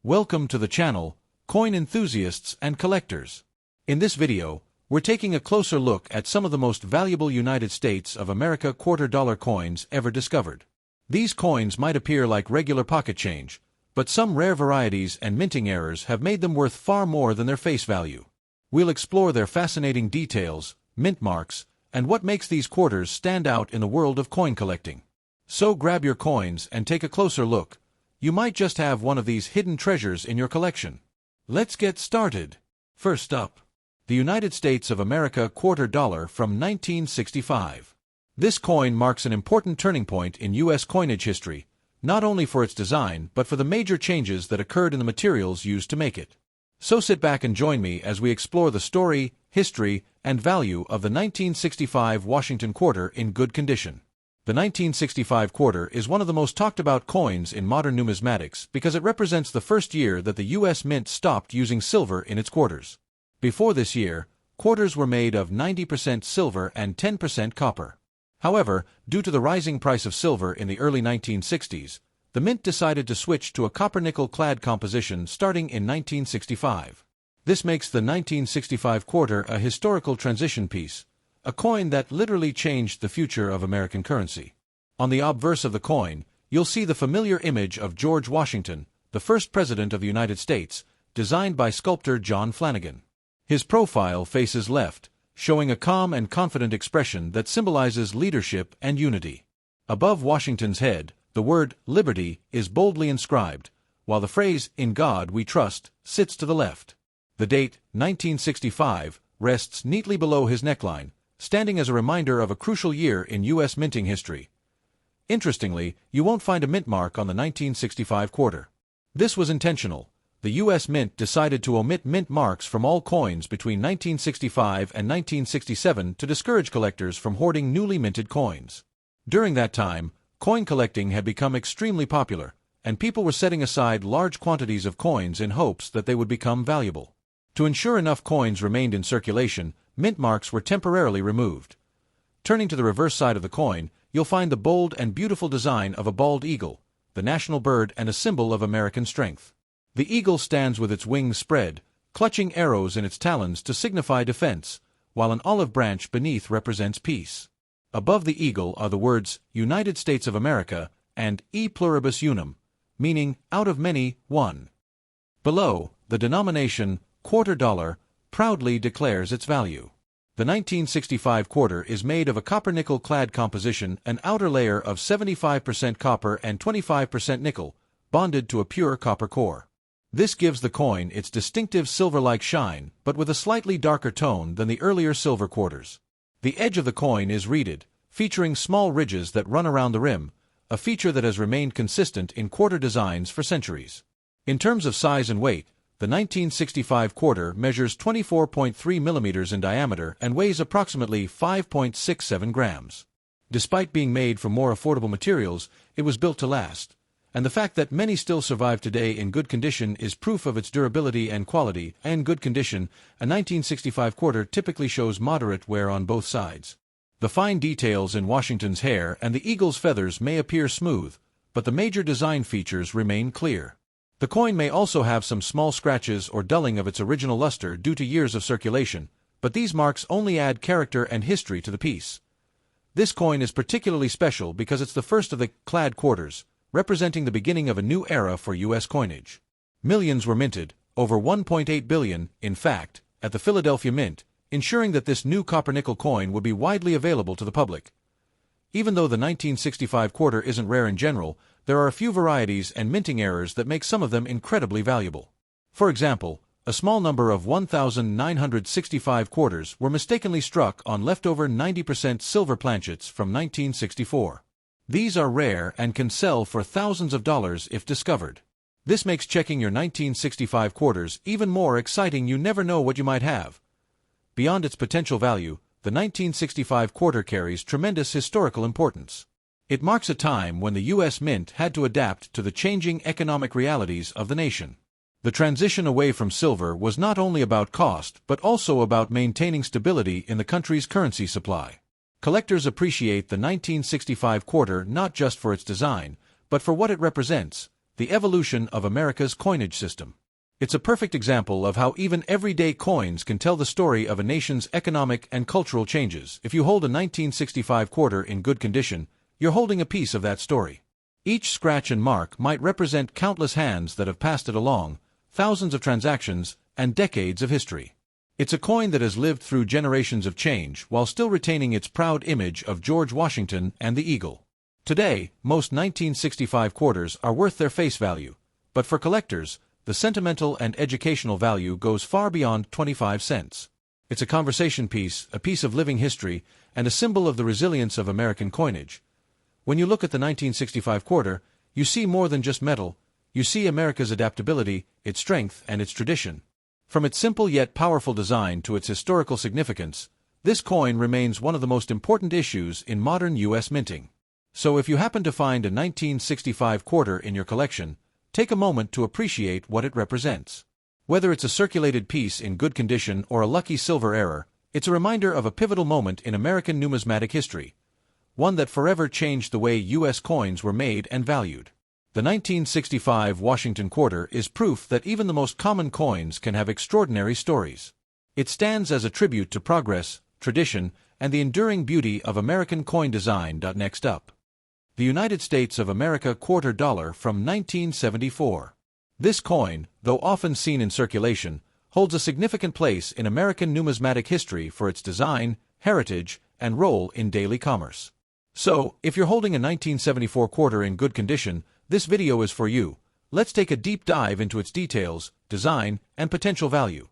Welcome to the channel, coin enthusiasts and collectors. In this video, we're taking a closer look at some of the most valuable United States of America quarter-dollar coins ever discovered. These coins might appear like regular pocket change, but some rare varieties and minting errors have made them worth far more than their face value. We'll explore their fascinating details, mint marks, and what makes these quarters stand out in the world of coin collecting. So grab your coins and take a closer look. You might just have one of these hidden treasures in your collection. Let's get started. First up, the United States of America quarter dollar from 1965. This coin marks an important turning point in U.S. coinage history, not only for its design but for the major changes that occurred in the materials used to make it. So sit back and join me as we explore the story, history, and value of the 1965 Washington quarter in good condition. The 1965 quarter is one of the most talked about coins in modern numismatics because it represents the first year that the U.S. Mint stopped using silver in its quarters. Before this year, quarters were made of 90% silver and 10% copper. However, due to the rising price of silver in the early 1960s, the Mint decided to switch to a copper-nickel clad composition starting in 1965. This makes the 1965 quarter a historical transition piece, a coin that literally changed the future of American currency. On the obverse of the coin, you'll see the familiar image of George Washington, the first president of the United States, designed by sculptor John Flanagan. His profile faces left, showing a calm and confident expression that symbolizes leadership and unity. Above Washington's head, the word "Liberty" is boldly inscribed, while the phrase "In God We Trust" sits to the left. The date, 1965, rests neatly below his neckline, standing as a reminder of a crucial year in U.S. minting history. Interestingly, you won't find a mint mark on the 1965 quarter. This was intentional. The U.S. Mint decided to omit mint marks from all coins between 1965 and 1967 to discourage collectors from hoarding newly minted coins. During that time, coin collecting had become extremely popular, and people were setting aside large quantities of coins in hopes that they would become valuable. To ensure enough coins remained in circulation, mint marks were temporarily removed. Turning to the reverse side of the coin, you'll find the bold and beautiful design of a bald eagle, the national bird and a symbol of American strength. The eagle stands with its wings spread, clutching arrows in its talons to signify defense, while an olive branch beneath represents peace. Above the eagle are the words United States of America and E pluribus unum, meaning out of many, one. Below, the denomination quarter dollar proudly declares its value. The 1965 quarter is made of a copper-nickel clad composition, an outer layer of 75% copper and 25% nickel, bonded to a pure copper core. This gives the coin its distinctive silver-like shine, but with a slightly darker tone than the earlier silver quarters. The edge of the coin is reeded, featuring small ridges that run around the rim, a feature that has remained consistent in quarter designs for centuries. In terms of size and weight, the 1965 quarter measures 24.3 millimeters in diameter and weighs approximately 5.67 grams. Despite being made from more affordable materials, it was built to last, and the fact that many still survive today in good condition is proof of its durability and quality. In good condition, a 1965 quarter typically shows moderate wear on both sides. The fine details in Washington's hair and the eagle's feathers may appear smooth, but the major design features remain clear. The coin may also have some small scratches or dulling of its original luster due to years of circulation, but these marks only add character and history to the piece. This coin is particularly special because it's the first of the clad quarters, representing the beginning of a new era for U.S. coinage. Millions were minted, over 1.8 billion, in fact, at the Philadelphia Mint, ensuring that this new copper-nickel coin would be widely available to the public. Even though the 1965 quarter isn't rare in general, there are a few varieties and minting errors that make some of them incredibly valuable. For example, a small number of 1,965 quarters were mistakenly struck on leftover 90% silver planchets from 1964. These are rare and can sell for thousands of dollars if discovered. This makes checking your 1965 quarters even more exciting. You never know what you might have. Beyond its potential value, the 1965 quarter carries tremendous historical importance. It marks a time when the U.S. Mint had to adapt to the changing economic realities of the nation. The transition away from silver was not only about cost but also about maintaining stability in the country's currency supply. Collectors appreciate the 1965 quarter not just for its design, but for what it represents: the evolution of America's coinage system. It's a perfect example of how even everyday coins can tell the story of a nation's economic and cultural changes. If you hold a 1965 quarter in good condition, you're holding a piece of that story. Each scratch and mark might represent countless hands that have passed it along, thousands of transactions, and decades of history. It's a coin that has lived through generations of change while still retaining its proud image of George Washington and the eagle. Today, most 1965 quarters are worth their face value, but for collectors, the sentimental and educational value goes far beyond 25 cents. It's a conversation piece, a piece of living history, and a symbol of the resilience of American coinage. When you look at the 1965 quarter, you see more than just metal. You see America's adaptability, its strength, and its tradition. From its simple yet powerful design to its historical significance, this coin remains one of the most important issues in modern U.S. minting. So if you happen to find a 1965 quarter in your collection, take a moment to appreciate what it represents. Whether it's a circulated piece in good condition or a lucky silver error, it's a reminder of a pivotal moment in American numismatic history, one that forever changed the way U.S. coins were made and valued. The 1965 Washington quarter is proof that even the most common coins can have extraordinary stories. It stands as a tribute to progress, tradition, and the enduring beauty of American coin design. Next up, the United States of America quarter dollar from 1974. This coin, though often seen in circulation, holds a significant place in American numismatic history for its design, heritage, and role in daily commerce. So, if you're holding a 1974 quarter in good condition, this video is for you. Let's take a deep dive into its details, design, and potential value.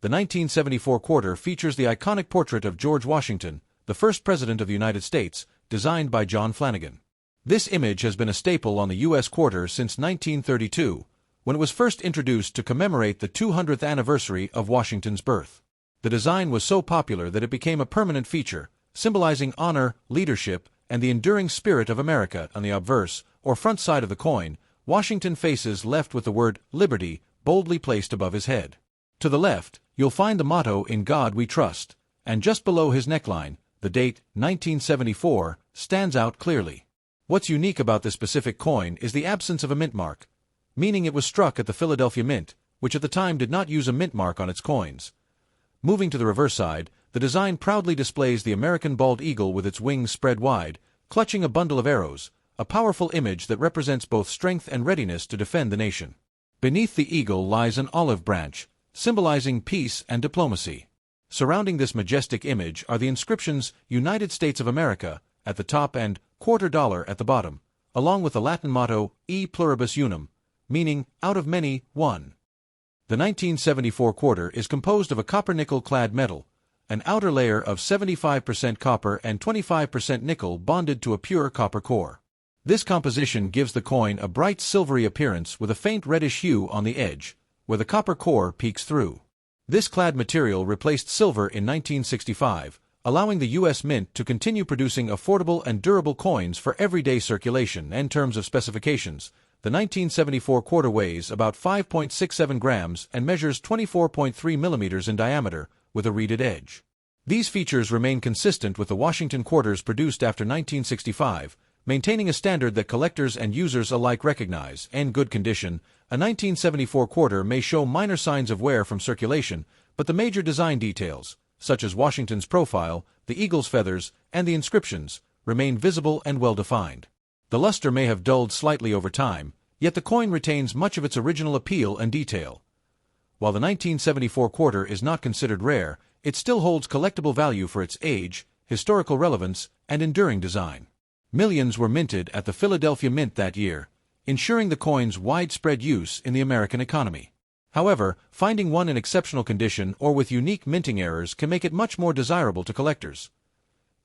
The 1974 quarter features the iconic portrait of George Washington, the first president of the United States, designed by John Flanagan. This image has been a staple on the U.S. quarter since 1932, when it was first introduced to commemorate the 200th anniversary of Washington's birth. The design was so popular that it became a permanent feature, symbolizing honor, leadership, and the enduring spirit of America. On the obverse, or front side of the coin, Washington faces left with the word Liberty boldly placed above his head. To the left, you'll find the motto In God We Trust, and just below his neckline, the date, 1974, stands out clearly. What's unique about this specific coin is the absence of a mint mark, meaning it was struck at the Philadelphia Mint, which at the time did not use a mint mark on its coins. Moving to the reverse side, the design proudly displays the American bald eagle with its wings spread wide, clutching a bundle of arrows, a powerful image that represents both strength and readiness to defend the nation. Beneath the eagle lies an olive branch, symbolizing peace and diplomacy. Surrounding this majestic image are the inscriptions United States of America at the top and quarter dollar at the bottom, along with the Latin motto E pluribus unum, meaning out of many, one. The 1974 quarter is composed of a copper-nickel-clad metal, an outer layer of 75% copper and 25% nickel bonded to a pure copper core. This composition gives the coin a bright silvery appearance with a faint reddish hue on the edge, where the copper core peeks through. This clad material replaced silver in 1965, allowing the U.S. Mint to continue producing affordable and durable coins for everyday circulation. In terms of specifications, the 1974 quarter weighs about 5.67 grams and measures 24.3 millimeters in diameter, with a reeded edge. These features remain consistent with the Washington quarters produced after 1965, maintaining a standard that collectors and users alike recognize. In good condition, a 1974 quarter may show minor signs of wear from circulation, but the major design details, such as Washington's profile, the eagle's feathers, and the inscriptions, remain visible and well-defined. The luster may have dulled slightly over time, yet the coin retains much of its original appeal and detail. While the 1974 quarter is not considered rare, it still holds collectible value for its age, historical relevance, and enduring design. Millions were minted at the Philadelphia Mint that year, ensuring the coin's widespread use in the American economy. However, finding one in exceptional condition or with unique minting errors can make it much more desirable to collectors.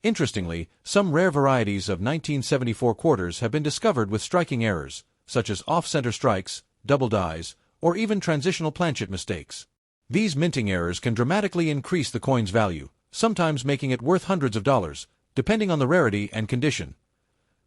Interestingly, some rare varieties of 1974 quarters have been discovered with striking errors, such as off-center strikes, double dies, or even transitional planchet mistakes. These minting errors can dramatically increase the coin's value, sometimes making it worth hundreds of dollars, depending on the rarity and condition.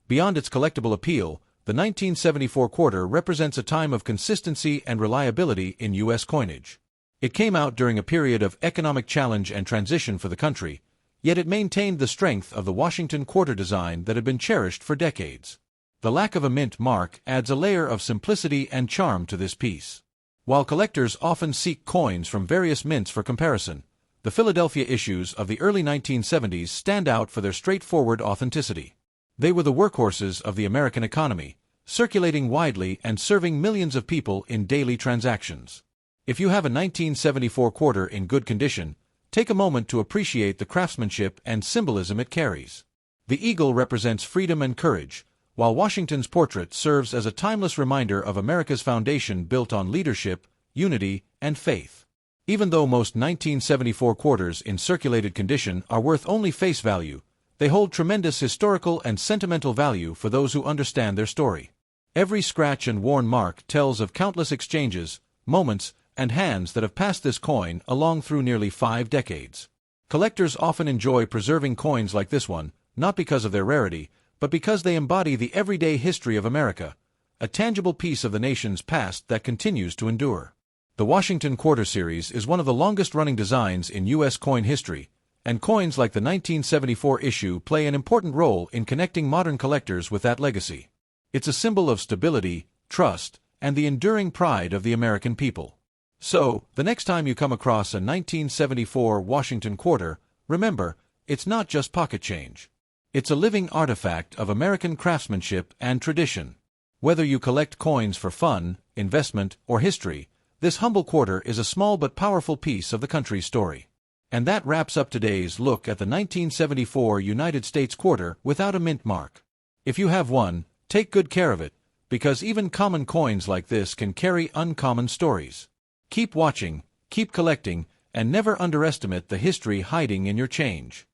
Beyond its collectible appeal, the 1974 quarter represents a time of consistency and reliability in U.S. coinage. It came out during a period of economic challenge and transition for the country, yet it maintained the strength of the Washington quarter design that had been cherished for decades. The lack of a mint mark adds a layer of simplicity and charm to this piece. While collectors often seek coins from various mints for comparison, the Philadelphia issues of the early 1970s stand out for their straightforward authenticity. They were the workhorses of the American economy, circulating widely and serving millions of people in daily transactions. If you have a 1974 quarter in good condition, take a moment to appreciate the craftsmanship and symbolism it carries. The eagle represents freedom and courage, while Washington's portrait serves as a timeless reminder of America's foundation built on leadership, unity, and faith. Even though most 1974 quarters in circulated condition are worth only face value, they hold tremendous historical and sentimental value for those who understand their story. Every scratch and worn mark tells of countless exchanges, moments, and hands that have passed this coin along through nearly 5 decades. Collectors often enjoy preserving coins like this one, not because of their rarity, but because they embody the everyday history of America, a tangible piece of the nation's past that continues to endure. The Washington Quarter Series is one of the longest-running designs in U.S. coin history, and coins like the 1974 issue play an important role in connecting modern collectors with that legacy. It's a symbol of stability, trust, and the enduring pride of the American people. So, the next time you come across a 1974 Washington Quarter, remember, it's not just pocket change. It's a living artifact of American craftsmanship and tradition. Whether you collect coins for fun, investment, or history, this humble quarter is a small but powerful piece of the country's story. And that wraps up today's look at the 1974 United States quarter without a mint mark. If you have one, take good care of it, because even common coins like this can carry uncommon stories. Keep watching, keep collecting, and never underestimate the history hiding in your change.